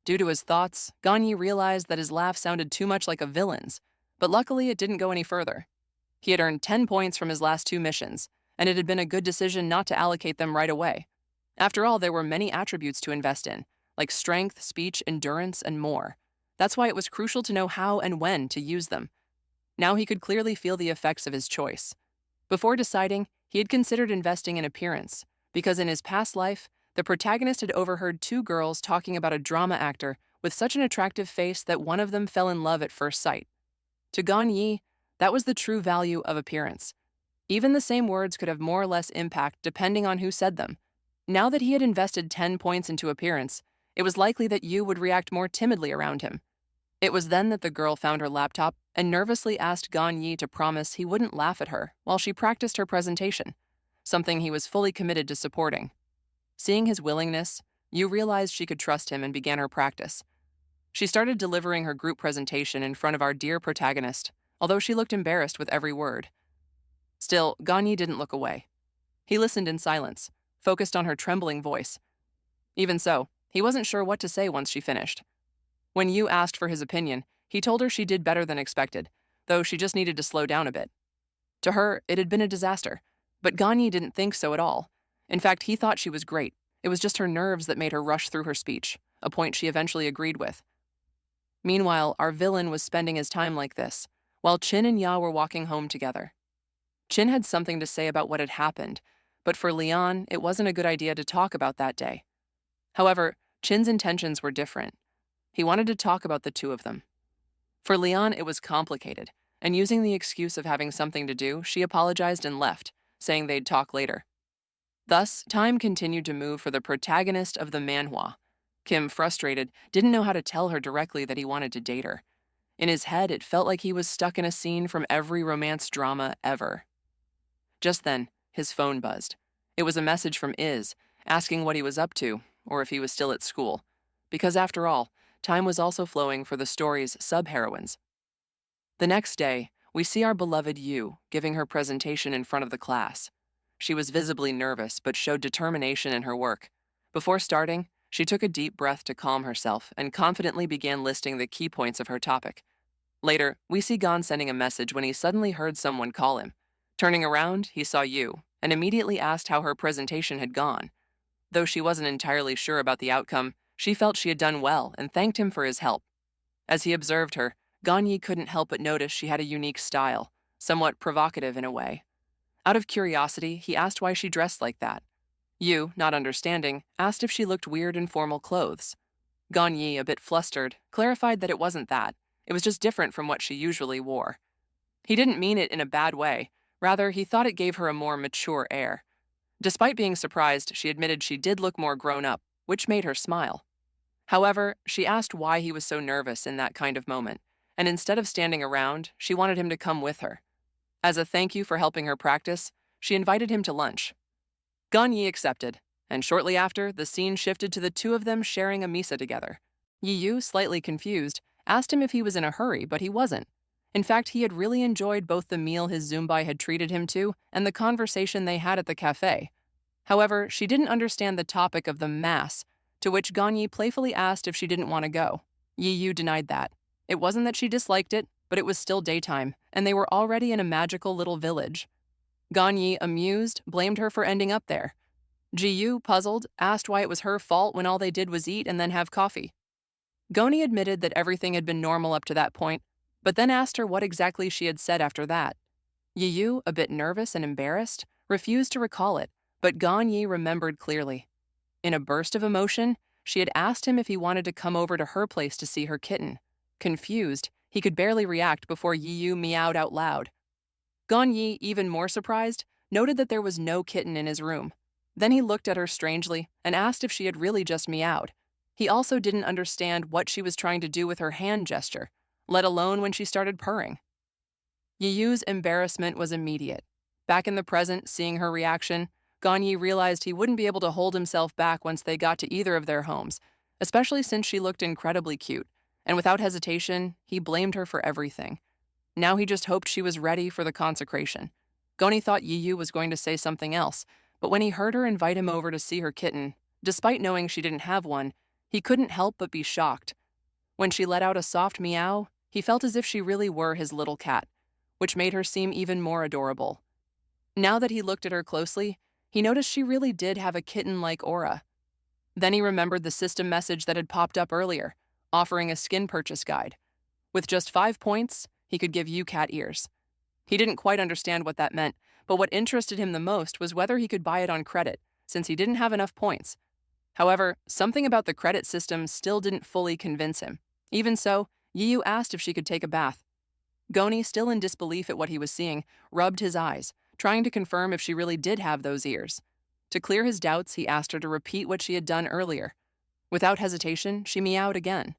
Due to his thoughts, Ganyi realized that his laugh sounded too much like a villain's, but luckily it didn't go any further. He had earned 10 points from his last 2 missions, and it had been a good decision not to allocate them right away. After all, there were many attributes to invest in, like strength, speech, endurance, and more. That's why it was crucial to know how and when to use them. Now he could clearly feel the effects of his choice. Before deciding, he had considered investing in appearance, because in his past life, the protagonist had overheard 2 girls talking about a drama actor with such an attractive face that one of them fell in love at first sight. To Gan Yi, that was the true value of appearance. Even the same words could have more or less impact depending on who said them. Now that he had invested 10 points into appearance, it was likely that Yu would react more timidly around him. It was then that the girl found her laptop and nervously asked Gan Yi to promise he wouldn't laugh at her while she practiced her presentation, something he was fully committed to supporting. Seeing his willingness, Yu realized she could trust him and began her practice. She started delivering her group presentation in front of our dear protagonist, although she looked embarrassed with every word. Still, Gan Yi didn't look away. He listened in silence, focused on her trembling voice. Even so, he wasn't sure what to say once she finished. When Yu asked for his opinion, he told her she did better than expected, though she just needed to slow down a bit. To her, it had been a disaster, but Gan Yi didn't think so at all. In fact, he thought she was great. It was just her nerves that made her rush through her speech, a point she eventually agreed with. Meanwhile, our villain was spending his time like this, while Chin and Ya were walking home together. Chin had something to say about what had happened, but for Leon, it wasn't a good idea to talk about that day. However, Chin's intentions were different. He wanted to talk about the two of them. For Leon, it was complicated, and using the excuse of having something to do, she apologized and left, saying they'd talk later. Thus, time continued to move for the protagonist of the manhwa. Kim, frustrated, didn't know how to tell her directly that he wanted to date her. In his head, it felt like he was stuck in a scene from every romance drama ever. Just then, his phone buzzed. It was a message from Iz, asking what he was up to, or if he was still at school. Because after all, time was also flowing for the story's sub-heroines. The next day, we see our beloved Yu giving her presentation in front of the class. She was visibly nervous but showed determination in her work. Before starting, she took a deep breath to calm herself and confidently began listing the key points of her topic. Later, we see Gon sending a message when he suddenly heard someone call him. Turning around, he saw Yu and immediately asked how her presentation had gone. Though she wasn't entirely sure about the outcome, she felt she had done well and thanked him for his help. As he observed her, Ganyi couldn't help but notice she had a unique style, somewhat provocative in a way. Out of curiosity, he asked why she dressed like that. Yu, not understanding, asked if she looked weird in formal clothes. Ganyi, a bit flustered, clarified that it wasn't that. It was just different from what she usually wore. He didn't mean it in a bad way. Rather, he thought it gave her a more mature air. Despite being surprised, she admitted she did look more grown up, which made her smile. However, she asked why he was so nervous in that kind of moment, and instead of standing around, she wanted him to come with her. As a thank you for helping her practice, she invited him to lunch. Ganyi accepted, and shortly after, the scene shifted to the two of them sharing a misa together. Yiyu, slightly confused, asked him if he was in a hurry, but he wasn't. In fact, he had really enjoyed both the meal his Zumbai had treated him to and the conversation they had at the cafe. However, she didn't understand the topic of the mass, to which Ganyi playfully asked if she didn't want to go. Yiyu denied that. It wasn't that she disliked it, but it was still daytime, and they were already in a magical little village. Ganyi, amused, blamed her for ending up there. Jiyu, puzzled, asked why it was her fault when all they did was eat and then have coffee. Goni admitted that everything had been normal up to that point, but then asked her what exactly she had said after that. Yiyu, a bit nervous and embarrassed, refused to recall it, but Ganyi remembered clearly. In a burst of emotion, she had asked him if he wanted to come over to her place to see her kitten. Confused, he could barely react before Yiyu meowed out loud. Ganyi, even more surprised, noted that there was no kitten in his room. Then he looked at her strangely and asked if she had really just meowed. He also didn't understand what she was trying to do with her hand gesture, let alone when she started purring. Yiyu's embarrassment was immediate. Back in the present, seeing her reaction, Ganyi realized he wouldn't be able to hold himself back once they got to either of their homes, especially since she looked incredibly cute, and without hesitation, he blamed her for everything. Now he just hoped she was ready for the consecration. Goni thought Yiyu was going to say something else, but when he heard her invite him over to see her kitten, despite knowing she didn't have one, He couldn't help but be shocked. When she let out a soft meow, he felt as if she really were his little cat, which made her seem even more adorable. Now that he looked at her closely, he noticed she really did have a kitten-like aura. Then he remembered the system message that had popped up earlier, offering a skin purchase guide. With just 5 points, he could give you cat ears. He didn't quite understand what that meant, but what interested him the most was whether he could buy it on credit, since he didn't have enough points. However, something about the credit system still didn't fully convince him. Even so, Yiyu asked if she could take a bath. Goni, still in disbelief at what he was seeing, rubbed his eyes, trying to confirm if she really did have those ears. To clear his doubts, he asked her to repeat what she had done earlier. Without hesitation, she meowed again.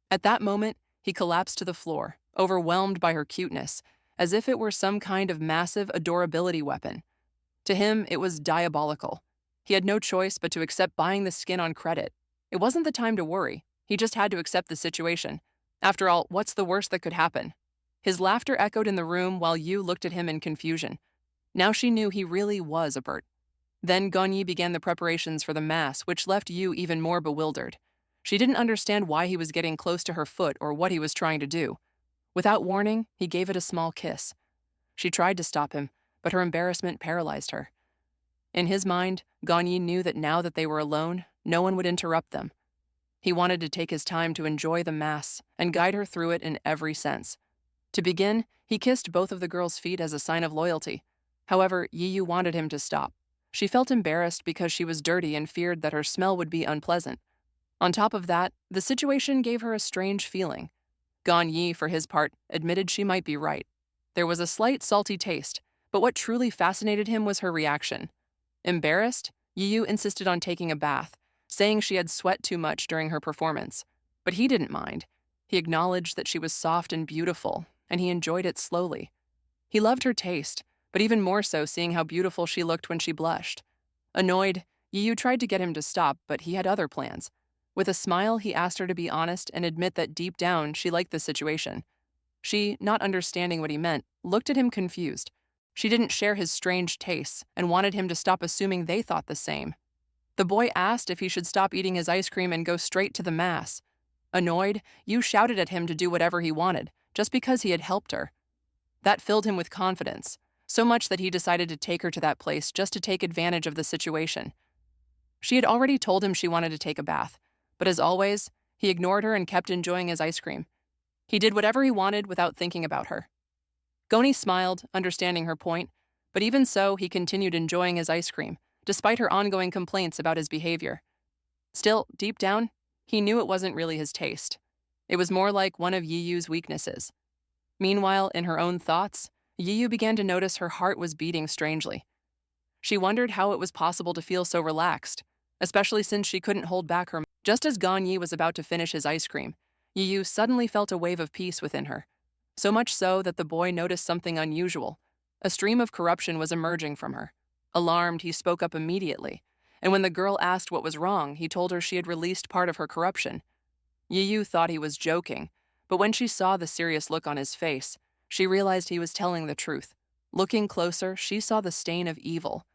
At that moment, he collapsed to the floor, overwhelmed by her cuteness, as if it were some kind of massive adorability weapon. To him, it was diabolical. He had no choice but to accept buying the skin on credit. It wasn't the time to worry. He just had to accept the situation. After all, what's the worst that could happen? His laughter echoed in the room while Yu looked at him in confusion. Now she knew he really was a Bert. Then Gonyi began the preparations for the mass, which left Yu even more bewildered. She didn't understand why he was getting close to her foot or what he was trying to do. Without warning, he gave it a small kiss. She tried to stop him, but her embarrassment paralyzed her. In his mind, Gonyi knew that now that they were alone, no one would interrupt them. He wanted to take his time to enjoy the mass and guide her through it in every sense. To begin, he kissed both of the girls' feet as a sign of loyalty. However, Yiyu wanted him to stop. She felt embarrassed because she was dirty and feared that her smell would be unpleasant. On top of that, the situation gave her a strange feeling. Gon Yi, for his part, admitted she might be right. There was a slight salty taste, but what truly fascinated him was her reaction. Embarrassed, Yiyu insisted on taking a bath, saying she had sweat too much during her performance. But he didn't mind. He acknowledged that she was soft and beautiful, and he enjoyed it slowly. He loved her taste, but even more so seeing how beautiful she looked when she blushed. Annoyed, Yiyu tried to get him to stop, but he had other plans. With a smile, he asked her to be honest and admit that deep down she liked the situation. She, not understanding what he meant, looked at him confused. She didn't share his strange tastes and wanted him to stop assuming they thought the same. The boy asked if he should stop eating his ice cream and go straight to the mass. Annoyed, Yu shouted at him to do whatever he wanted, just because he had helped her. That filled him with confidence, so much that he decided to take her to that place just to take advantage of the situation. She had already told him she wanted to take a bath, but as always, he ignored her and kept enjoying his ice cream. He did whatever he wanted without thinking about her. Goni smiled, understanding her point, but even so, he continued enjoying his ice cream, despite her ongoing complaints about his behavior. Still, deep down, he knew it wasn't really his taste. It was more like one of Yiyu's weaknesses. Meanwhile, in her own thoughts, Yiyu began to notice her heart was beating strangely. She wondered how it was possible to feel so relaxed, especially since she couldn't hold back her. Just as Gon Yi was about to finish his ice cream, Yiyu suddenly felt a wave of peace within her. So much so that the boy noticed something unusual. A stream of corruption was emerging from her. Alarmed, he spoke up immediately, and when the girl asked what was wrong, he told her she had released part of her corruption. Yiyu thought he was joking, but when she saw the serious look on his face, she realized he was telling the truth. Looking closer, she saw the stain of evil.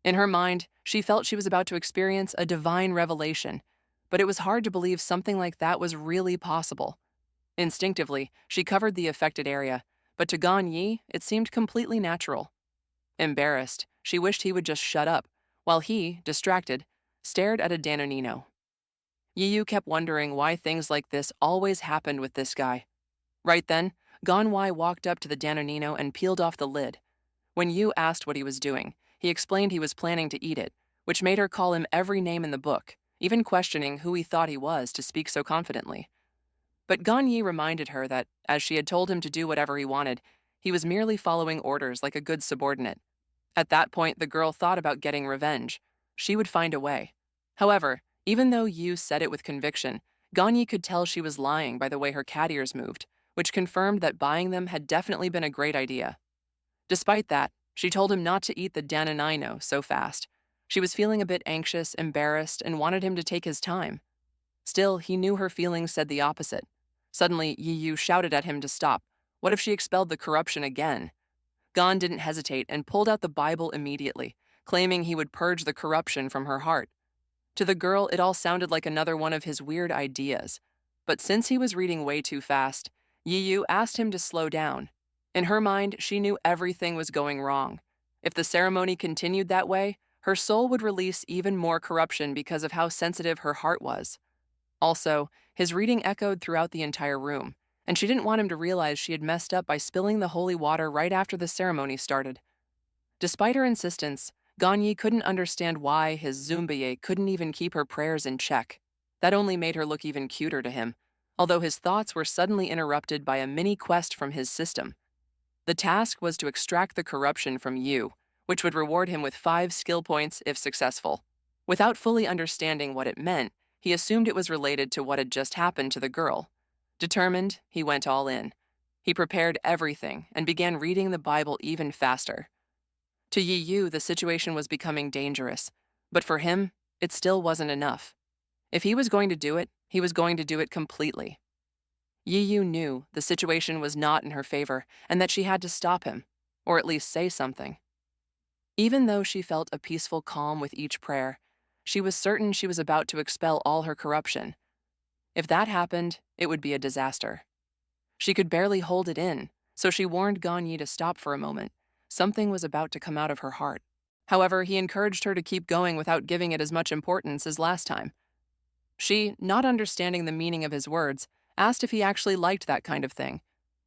In her mind, she felt she was about to experience a divine revelation, but it was hard to believe something like that was really possible. Instinctively, she covered the affected area, but to Gon Yi, it seemed completely natural. Embarrassed, she wished he would just shut up, while he, distracted, stared at a Danonino. Yiyu kept wondering why things like this always happened with this guy. Right then, Gon Wai walked up to the Danonino and peeled off the lid. When Yu asked what he was doing, he explained he was planning to eat it, which made her call him every name in the book, even questioning who he thought he was to speak so confidently. But Gon Yi reminded her that, as she had told him to do whatever he wanted, he was merely following orders like a good subordinate. At that point, the girl thought about getting revenge. She would find a way. However, even though Yu said it with conviction, Gon Yi could tell she was lying by the way her cat ears moved, which confirmed that buying them had definitely been a great idea. Despite that, she told him not to eat the Danonino so fast. She was feeling a bit anxious, embarrassed, and wanted him to take his time. Still, he knew her feelings said the opposite. Suddenly, Yiyu shouted at him to stop. What if she expelled the corruption again? Gon didn't hesitate and pulled out the Bible immediately, claiming he would purge the corruption from her heart. To the girl, it all sounded like another one of his weird ideas. But since he was reading way too fast, Yiyu asked him to slow down. In her mind, she knew everything was going wrong. If the ceremony continued that way, her soul would release even more corruption because of how sensitive her heart was. Also, his reading echoed throughout the entire room, and she didn't want him to realize she had messed up by spilling the holy water right after the ceremony started. Despite her insistence, Ganyi couldn't understand why his Zumbaye couldn't even keep her prayers in check. That only made her look even cuter to him, although his thoughts were suddenly interrupted by a mini quest from his system. The task was to extract the corruption from Yu, which would reward him with 5 skill points if successful. Without fully understanding what it meant, he assumed it was related to what had just happened to the girl. Determined, he went all in. He prepared everything and began reading the Bible even faster. To Yi Yu, the situation was becoming dangerous, but for him, it still wasn't enough. If he was going to do it, he was going to do it completely. Yi Yu knew the situation was not in her favor and that she had to stop him, or at least say something. Even though she felt a peaceful calm with each prayer, she was certain she was about to expel all her corruption. If that happened, it would be a disaster. She could barely hold it in, so she warned Ganyi to stop for a moment. Something was about to come out of her heart. However, he encouraged her to keep going without giving it as much importance as last time. She, not understanding the meaning of his words, asked if he actually liked that kind of thing.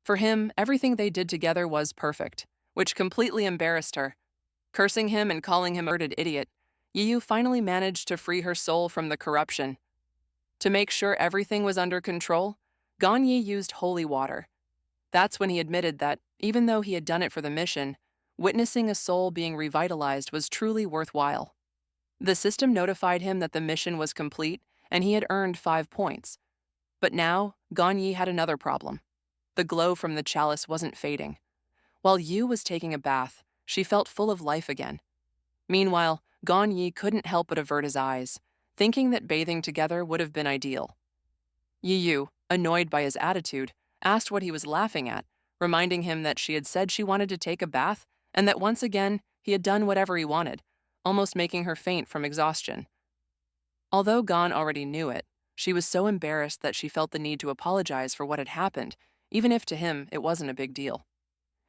For him, everything they did together was perfect, which completely embarrassed her. Cursing him and calling him a murdered idiot, Yiyu finally managed to free her soul from the corruption. To make sure everything was under control, Ganyi used holy water. That's when he admitted that, even though he had done it for the mission, witnessing a soul being revitalized was truly worthwhile. The system notified him that the mission was complete and he had earned 5 points. But now, Ganyi had another problem. The glow from the chalice wasn't fading. While Yu was taking a bath, she felt full of life again. Meanwhile, Ganyi couldn't help but avert his eyes, thinking that bathing together would have been ideal. Yu, annoyed by his attitude, asked what he was laughing at, reminding him that she had said she wanted to take a bath and that once again he had done whatever he wanted, almost making her faint from exhaustion. Although Gon already knew it, she was so embarrassed that she felt the need to apologize for what had happened, even if to him it wasn't a big deal.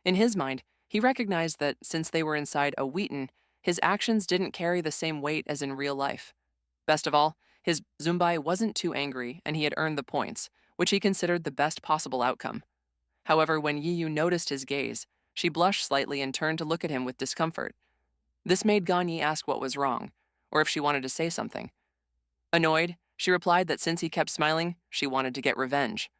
In his mind, he recognized that since they were inside a Wheaton, his actions didn't carry the same weight as in real life. Best of all, his Zumbai wasn't too angry and he had earned the points, which he considered the best possible outcome. However, when Yiyu noticed his gaze, she blushed slightly and turned to look at him with discomfort. This made Ganyi ask what was wrong, or if she wanted to say something. Annoyed, she replied that since he kept smiling, she wanted to get revenge.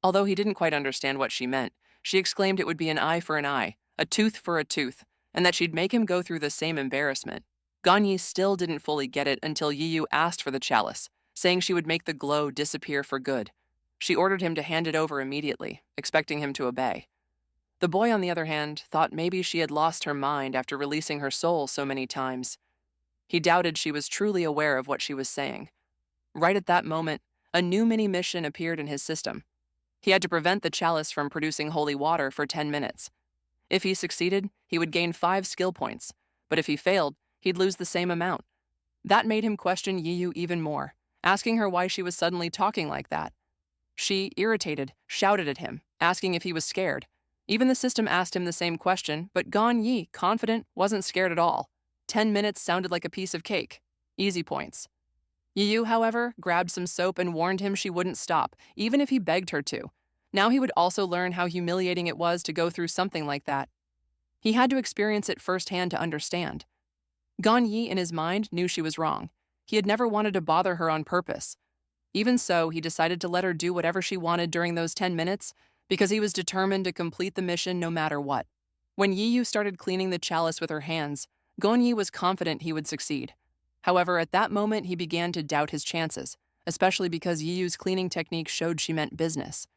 Although he didn't quite understand what she meant, she exclaimed it would be an eye for an eye, a tooth for a tooth, and that she'd make him go through the same embarrassment. Ganyi still didn't fully get it until Yiyu asked for the chalice, saying she would make the glow disappear for good. She ordered him to hand it over immediately, expecting him to obey. The boy, on the other hand, thought maybe she had lost her mind after releasing her soul so many times. He doubted she was truly aware of what she was saying. Right at that moment, a new mini-mission appeared in his system. He had to prevent the chalice from producing holy water for 10 minutes. If he succeeded, he would gain 5 skill points, but if he failed, he'd lose the same amount. That made him question Yiyu even more, asking her why she was suddenly talking like that. She, irritated, shouted at him, asking if he was scared. Even the system asked him the same question, but Ganyi, confident, wasn't scared at all. 10 minutes sounded like a piece of cake. Easy points. Yiyu, however, grabbed some soap and warned him she wouldn't stop, even if he begged her to. Now he would also learn how humiliating it was to go through something like that. He had to experience it firsthand to understand. Ganyi, in his mind, knew she was wrong. He had never wanted to bother her on purpose. Even so, he decided to let her do whatever she wanted during those 10 minutes because he was determined to complete the mission no matter what. When Yiyu started cleaning the chalice with her hands, Gonyi was confident he would succeed. However, at that moment he began to doubt his chances, especially because Yiyu's cleaning technique showed she meant business.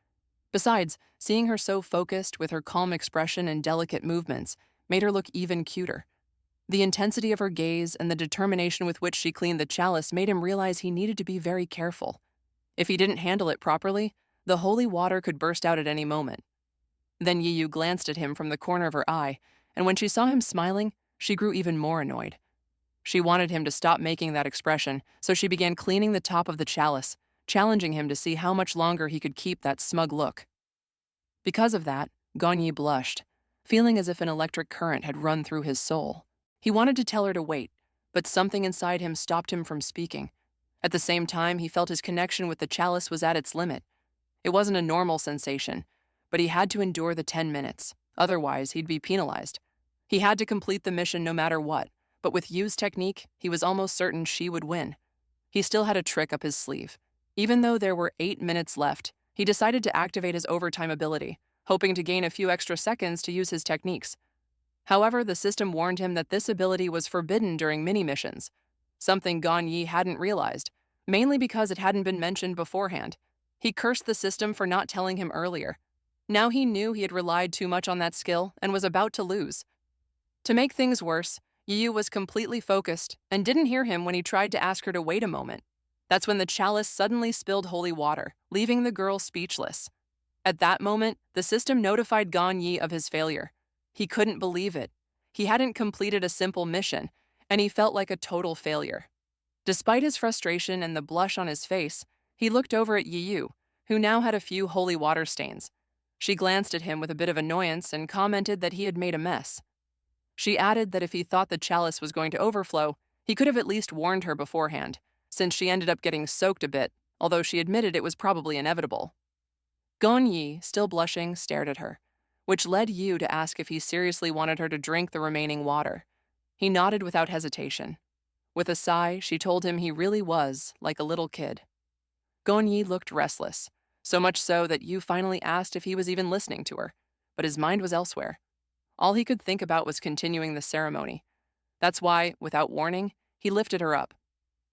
Besides, seeing her so focused with her calm expression and delicate movements made her look even cuter. The intensity of her gaze and the determination with which she cleaned the chalice made him realize he needed to be very careful. If he didn't handle it properly, the holy water could burst out at any moment. Then Yiyu glanced at him from the corner of her eye, and when she saw him smiling, she grew even more annoyed. She wanted him to stop making that expression, so she began cleaning the top of the chalice, challenging him to see how much longer he could keep that smug look. Because of that, Gagné blushed, feeling as if an electric current had run through his soul. He wanted to tell her to wait, but something inside him stopped him from speaking. At the same time, he felt his connection with the chalice was at its limit. It wasn't a normal sensation, but he had to endure the 10 minutes. Otherwise, he'd be penalized. He had to complete the mission no matter what, but with Yu's technique, he was almost certain she would win. He still had a trick up his sleeve. Even though there were 8 minutes left, he decided to activate his overtime ability, hoping to gain a few extra seconds to use his techniques. However, the system warned him that this ability was forbidden during mini-missions, something Gagné hadn't realized, mainly because it hadn't been mentioned beforehand. He cursed the system for not telling him earlier. Now he knew he had relied too much on that skill and was about to lose. To make things worse, Yu was completely focused and didn't hear him when he tried to ask her to wait a moment. That's when the chalice suddenly spilled holy water, leaving the girl speechless. At that moment, the system notified Gagné of his failure. He couldn't believe it. He hadn't completed a simple mission, and he felt like a total failure. Despite his frustration and the blush on his face, he looked over at Yu, who now had a few holy water stains. She glanced at him with a bit of annoyance and commented that he had made a mess. She added that if he thought the chalice was going to overflow, he could have at least warned her beforehand, since she ended up getting soaked a bit, although she admitted it was probably inevitable. Gagné, still blushing, stared at her, which led Yu to ask if he seriously wanted her to drink the remaining water. He nodded without hesitation. With a sigh, she told him he really was like a little kid. Gagné looked restless, so much so that Yu finally asked if he was even listening to her, but his mind was elsewhere. All he could think about was continuing the ceremony. That's why, without warning, he lifted her up.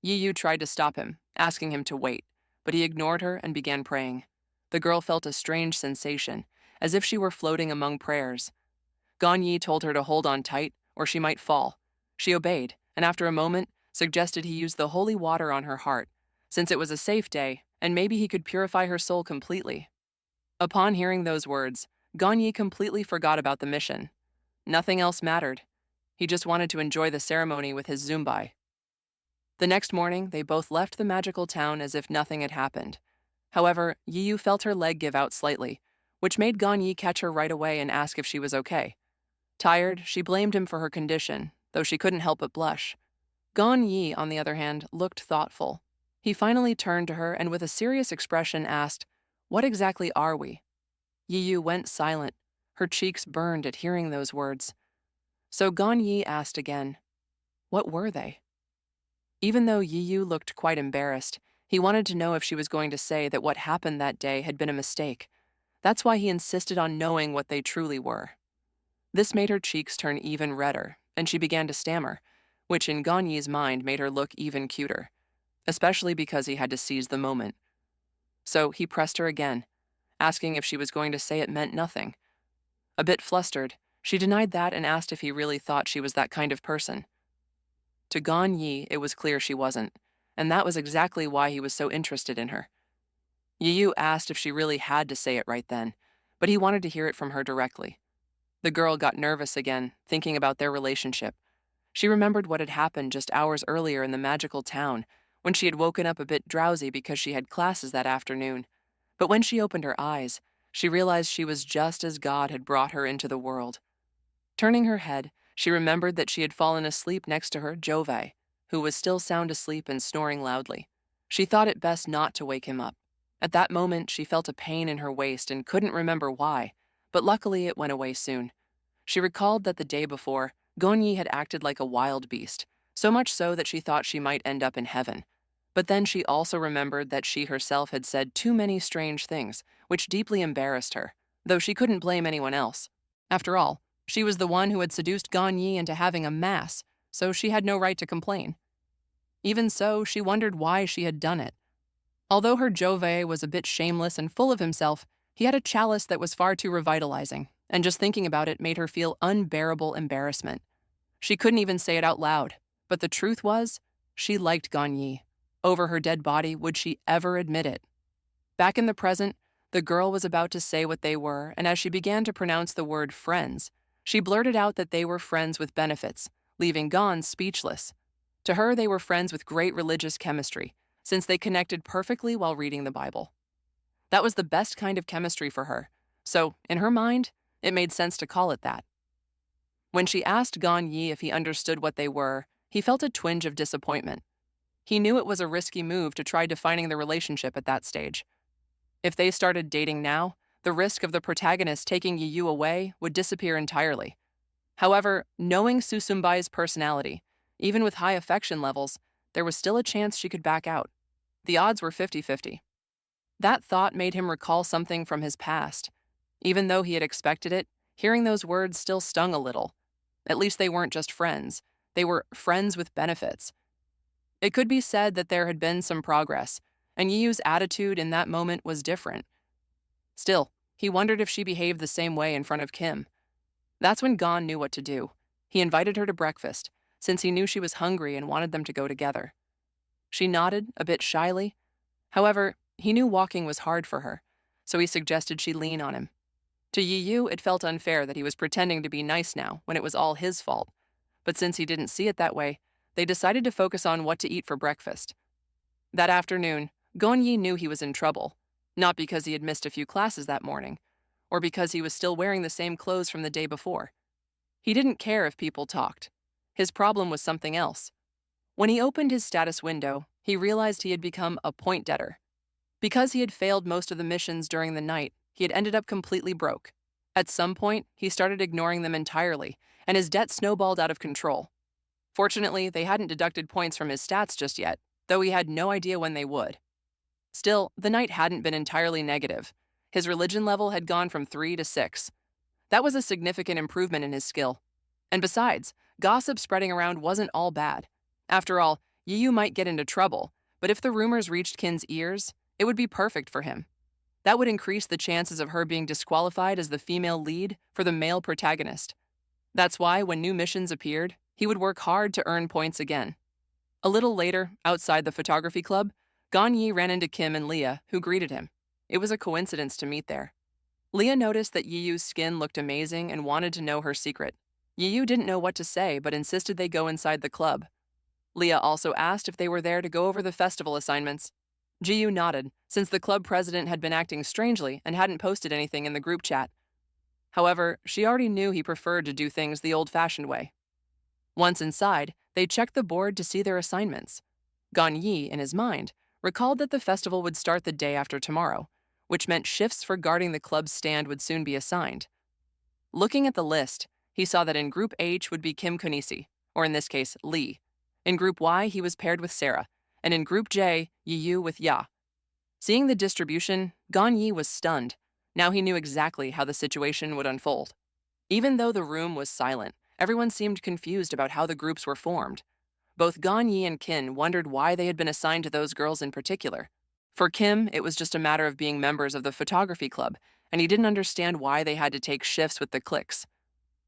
Yu tried to stop him, asking him to wait, but he ignored her and began praying. The girl felt a strange sensation, as if she were floating among prayers. Gagné told her to hold on tight, or she might fall. She obeyed, and after a moment, suggested he use the holy water on her heart, since it was a safe day, and maybe he could purify her soul completely. Upon hearing those words, Gagné completely forgot about the mission. Nothing else mattered. He just wanted to enjoy the ceremony with his Zumbai. The next morning, they both left the magical town as if nothing had happened. However, Yu felt her leg give out slightly, which made Gagné catch her right away and ask if she was okay. Tired, she blamed him for her condition, though she couldn't help but blush. Gagné, on the other hand, looked thoughtful. He finally turned to her and with a serious expression asked, "What exactly are we?" Yu went silent. Her cheeks burned at hearing those words. So Gagné asked again, "What were they?" Even though Yu looked quite embarrassed, he wanted to know if she was going to say that what happened that day had been a mistake. That's why he insisted on knowing what they truly were. This made her cheeks turn even redder, and she began to stammer, which in Gagné's mind made her look even cuter, especially because he had to seize the moment. So he pressed her again, asking if she was going to say it meant nothing. A bit flustered, she denied that and asked if he really thought she was that kind of person. To Gagné, it was clear she wasn't, and that was exactly why he was so interested in her. Yu asked if she really had to say it right then, but he wanted to hear it from her directly. The girl got nervous again, thinking about their relationship. She remembered what had happened just hours earlier in the magical town, when she had woken up a bit drowsy because she had classes that afternoon. But when she opened her eyes, she realized she was just as God had brought her into the world. Turning her head, she remembered that she had fallen asleep next to her, Jove, who was still sound asleep and snoring loudly. She thought it best not to wake him up. At that moment, she felt a pain in her waist and couldn't remember why, but luckily it went away soon. She recalled that the day before, Gagné had acted like a wild beast, so much so that she thought she might end up in heaven. But then she also remembered that she herself had said too many strange things, which deeply embarrassed her, though she couldn't blame anyone else. After all, she was the one who had seduced Gagné into having a mass, so she had no right to complain. Even so, she wondered why she had done it. Although her Jove was a bit shameless and full of himself, he had a chalice that was far too revitalizing, and just thinking about it made her feel unbearable embarrassment. She couldn't even say it out loud, but the truth was, she liked Gagné. Over her dead body, would she ever admit it? Back in the present, the girl was about to say what they were, and as she began to pronounce the word friends, she blurted out that they were friends with benefits, leaving Gon speechless. To her, they were friends with great religious chemistry, since they connected perfectly while reading the Bible. That was the best kind of chemistry for her, so in her mind, it made sense to call it that. When she asked Gan Yi if he understood what they were, he felt a twinge of disappointment. He knew it was a risky move to try defining the relationship at that stage. If they started dating now, the risk of the protagonist taking Yu away would disappear entirely. However, knowing Susumbai's personality, even with high affection levels, there was still a chance she could back out. The odds were 50-50. That thought made him recall something from his past. Even though he had expected it, hearing those words still stung a little. At least they weren't just friends. They were friends with benefits. It could be said that there had been some progress, and Yiyu's attitude in that moment was different. Still, he wondered if she behaved the same way in front of Kim. That's when Gon knew what to do. He invited her to breakfast, since he knew she was hungry and wanted them to go together. She nodded, a bit shyly. However, he knew walking was hard for her, so he suggested she lean on him. To Yiyu, it felt unfair that he was pretending to be nice now when it was all his fault. But since he didn't see it that way, they decided to focus on what to eat for breakfast. That afternoon, Gonyi knew he was in trouble, not because he had missed a few classes that morning, or because he was still wearing the same clothes from the day before. He didn't care if people talked. His problem was something else. When he opened his status window, he realized he had become a point debtor. Because he had failed most of the missions during the night, he had ended up completely broke. At some point, he started ignoring them entirely, and his debt snowballed out of control. Fortunately, they hadn't deducted points from his stats just yet, though he had no idea when they would. Still, the night hadn't been entirely negative. His religion level had gone from 3 to 6. That was a significant improvement in his skill. And besides, gossip spreading around wasn't all bad. After all, Yiyu might get into trouble, but if the rumors reached Kin's ears, it would be perfect for him. That would increase the chances of her being disqualified as the female lead for the male protagonist. That's why, when new missions appeared, he would work hard to earn points again. A little later, outside the photography club, Gan Yi ran into Kim and Leah, who greeted him. It was a coincidence to meet there. Leah noticed that Yiyu's skin looked amazing and wanted to know her secret. Yiyu didn't know what to say, but insisted they go inside the club. Leah also asked if they were there to go over the festival assignments. Jiyu nodded, since the club president had been acting strangely and hadn't posted anything in the group chat. However, she already knew he preferred to do things the old-fashioned way. Once inside, they checked the board to see their assignments. Gan Yi, in his mind, recalled that the festival would start the day after tomorrow, which meant shifts for guarding the club's stand would soon be assigned. Looking at the list, he saw that in Group H would be Kim Konisi, or in this case, Lee. In Group Y, he was paired with Sarah, and in Group J, Yiyu with Ya. Seeing the distribution, Gan Yi was stunned. Now he knew exactly how the situation would unfold. Even though the room was silent, everyone seemed confused about how the groups were formed. Both Gan Yi and Kin wondered why they had been assigned to those girls in particular. For Kim, it was just a matter of being members of the photography club, and he didn't understand why they had to take shifts with the cliques.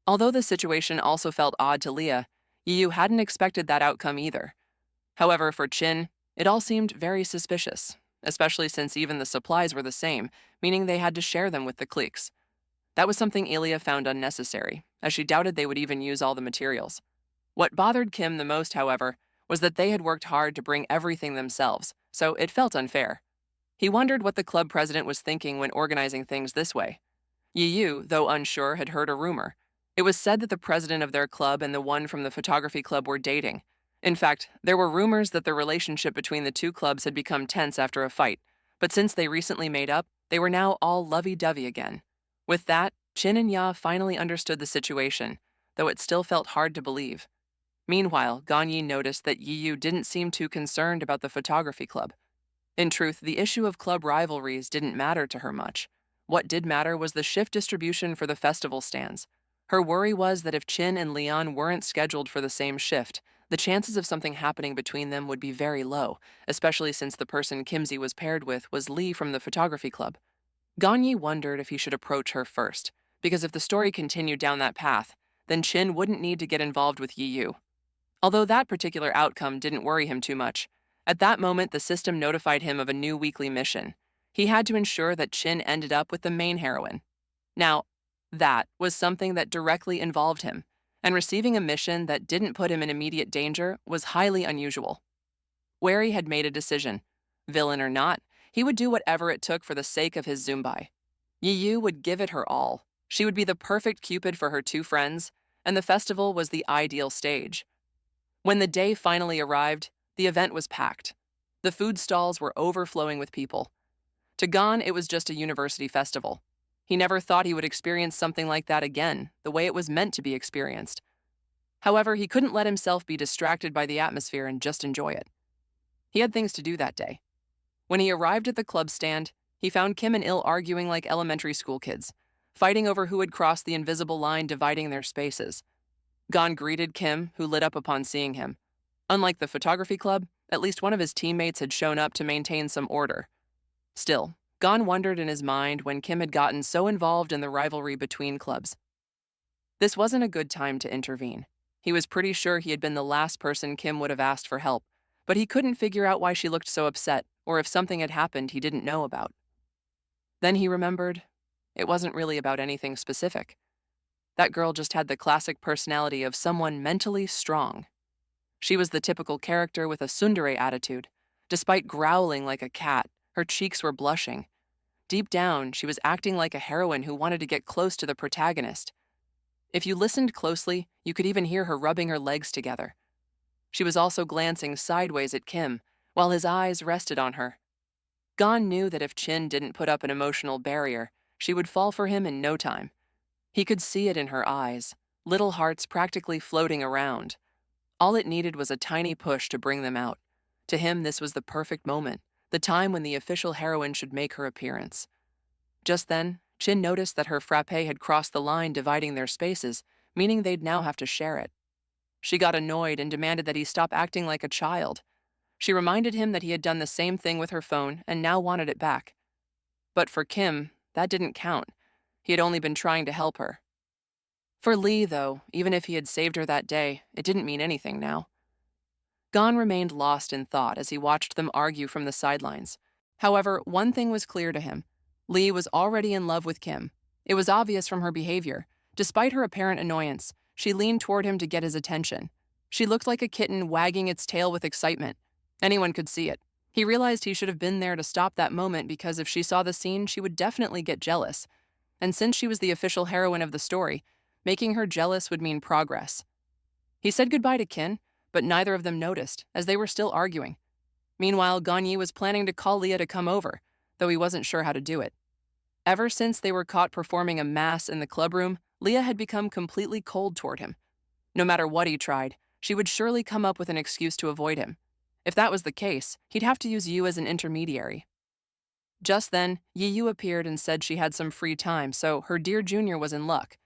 Although the situation also felt odd to Leah, Yiyu hadn't expected that outcome either. However, for Chin, it all seemed very suspicious, especially since even the supplies were the same, meaning they had to share them with the cliques. That was something Ilya found unnecessary, as she doubted they would even use all the materials. What bothered Kim the most, however, was that they had worked hard to bring everything themselves, so it felt unfair. He wondered what the club president was thinking when organizing things this way. Yiyu, though unsure, had heard a rumor. It was said that the president of their club and the one from the photography club were dating. In fact, there were rumors that the relationship between the two clubs had become tense after a fight, but since they recently made up, they were now all lovey-dovey again. With that, Chin and Ya finally understood the situation, though it still felt hard to believe. Meanwhile, Ganyi noticed that Yiyu didn't seem too concerned about the photography club. In truth, the issue of club rivalries didn't matter to her much. What did matter was the shift distribution for the festival stands. Her worry was that if Chin and Leon weren't scheduled for the same shift, the chances of something happening between them would be very low, especially since the person Kimsey was paired with was Lee from the photography club. Ganyi wondered if he should approach her first, because if the story continued down that path, then Chin wouldn't need to get involved with Yiyu. Although that particular outcome didn't worry him too much, at that moment the system notified him of a new weekly mission. He had to ensure that Chin ended up with the main heroine. Now, that was something that directly involved him. and receiving a mission that didn't put him in immediate danger was highly unusual. Wary had made a decision. Villain or not, he would do whatever it took for the sake of his Zumbai. Yiyu would give it her all. She would be the perfect Cupid for her two friends, and the festival was the ideal stage. When the day finally arrived, the event was packed. The food stalls were overflowing with people. To Gon, it was just a university festival. He never thought he would experience something like that again, the way it was meant to be experienced. However, he couldn't let himself be distracted by the atmosphere and just enjoy it. He had things to do that day. When he arrived at the club stand, he found Kim and Il arguing like elementary school kids, fighting over who had crossed the invisible line dividing their spaces. Gon greeted Kim, who lit up upon seeing him. Unlike the photography club, at least one of his teammates had shown up to maintain some order. Still, Gon wondered in his mind when Kim had gotten so involved in the rivalry between clubs. This wasn't a good time to intervene. He was pretty sure he had been the last person Kim would have asked for help, but he couldn't figure out why she looked so upset or if something had happened he didn't know about. Then he remembered it wasn't really about anything specific. That girl just had the classic personality of someone mentally strong. She was the typical character with a tsundere attitude. Despite growling like a cat, her cheeks were blushing. Deep down, she was acting like a heroine who wanted to get close to the protagonist. If you listened closely, you could even hear her rubbing her legs together. She was also glancing sideways at Kim, while his eyes rested on her. Gon knew that if Chin didn't put up an emotional barrier, she would fall for him in no time. He could see it in her eyes, little hearts practically floating around. All it needed was a tiny push to bring them out. To him, this was the perfect moment, the time when the official heroine should make her appearance. Just then, Chin noticed that her frappe had crossed the line dividing their spaces, meaning they'd now have to share it. She got annoyed and demanded that he stop acting like a child. She reminded him that he had done the same thing with her phone and now wanted it back. But for Kim, that didn't count. He had only been trying to help her. For Lee, though, even if he had saved her that day, it didn't mean anything now. Gon remained lost in thought as he watched them argue from the sidelines. However, one thing was clear to him. Lee was already in love with Kim. It was obvious from her behavior. Despite her apparent annoyance, she leaned toward him to get his attention. She looked like a kitten wagging its tail with excitement. Anyone could see it. He realized he should have been there to stop that moment because if she saw the scene, she would definitely get jealous. And since she was the official heroine of the story, making her jealous would mean progress. He said goodbye to Kin, but neither of them noticed, as they were still arguing. Meanwhile, Ganyi was planning to call Leah to come over, though he wasn't sure how to do it. Ever since they were caught performing a mass in the clubroom, Leah had become completely cold toward him. No matter what he tried, she would surely come up with an excuse to avoid him. If that was the case, he'd have to use Yu as an intermediary. Just then, Yiyu appeared and said she had some free time, so her dear junior was in luck.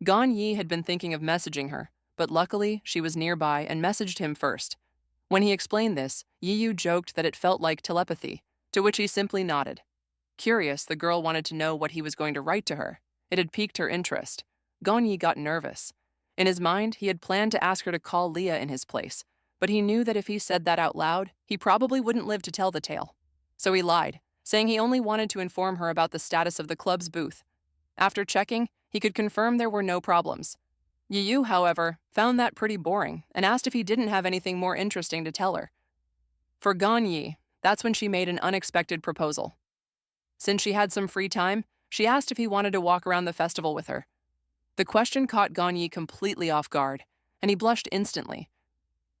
Gan Yi had been thinking of messaging her, but luckily she was nearby and messaged him first. When he explained this, Yiyu joked that it felt like telepathy, to which he simply nodded. Curious, the girl wanted to know what he was going to write to her. It had piqued her interest. Gan Yi got nervous. In his mind, he had planned to ask her to call Leah in his place, but he knew that if he said that out loud, he probably wouldn't live to tell the tale. So he lied, saying he only wanted to inform her about the status of the club's booth. After checking, he could confirm there were no problems. Yiyu, however, found that pretty boring and asked if he didn't have anything more interesting to tell her. For Gan Yi, that's when she made an unexpected proposal. Since she had some free time, she asked if he wanted to walk around the festival with her. The question caught Gan Yi completely off guard, and he blushed instantly.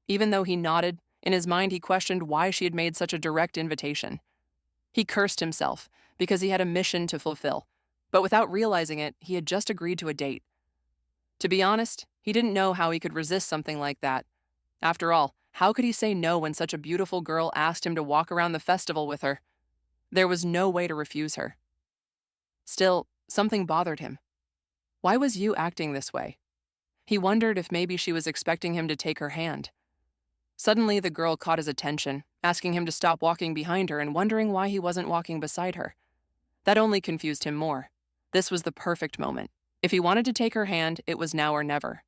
Even though he nodded, in his mind he questioned why she had made such a direct invitation. He cursed himself because he had a mission to fulfill, but without realizing it, he had just agreed to a date. To be honest, he didn't know how he could resist something like that. After all, how could he say no when such a beautiful girl asked him to walk around the festival with her? There was no way to refuse her. Still, something bothered him. Why was Yu acting this way? He wondered if maybe she was expecting him to take her hand. Suddenly, the girl caught his attention, asking him to stop walking behind her and wondering why he wasn't walking beside her. That only confused him more. This was the perfect moment. If he wanted to take her hand, it was now or never.